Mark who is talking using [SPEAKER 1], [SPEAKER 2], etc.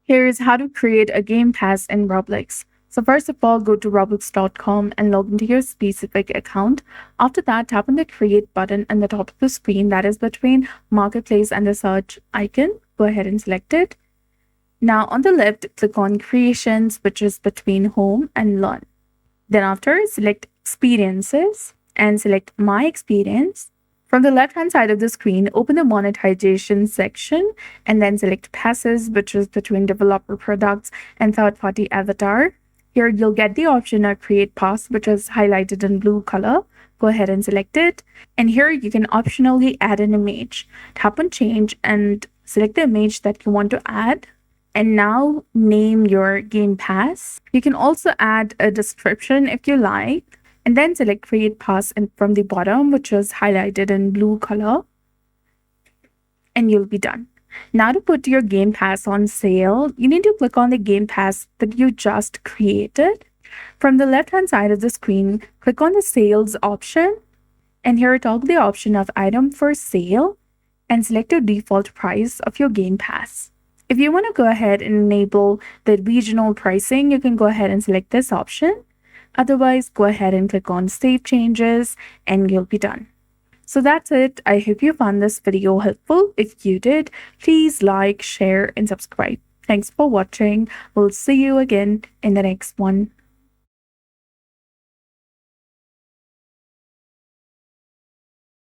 [SPEAKER 1] Here's how to create a game pass in Roblox. So first of all, go to roblox.com and log into your specific account. After that, tap on the create button on the top of the screen that is between marketplace and the search icon. Go ahead and select it. Now on the left, click on creations, which is between home and learn. Then after, select experiences and select my experience. From the left-hand side of the screen, open the monetization section and then select passes, which is between developer products and third-party avatar. Here you'll get the option of create pass, which is highlighted in blue color. Go ahead and select it. And here you can optionally add an image. Tap on change and select the image that you want to add. And now name your game pass. You can also add a description if you like. And then select create pass from the bottom, which is highlighted in blue color. And you'll be done. Now to put your game pass on sale, you need to click on the game pass that you just created. From the left-hand side of the screen, click on the sales option. And here toggle the option of item for sale and select your default price of your game pass. If you want to go ahead and enable the regional pricing, you can go ahead and select this option. Otherwise, go ahead and click on Save Changes and you'll be done. So that's it. I hope you found this video helpful. If you did, please like, share, and subscribe. Thanks for watching. We'll see you again in the next one.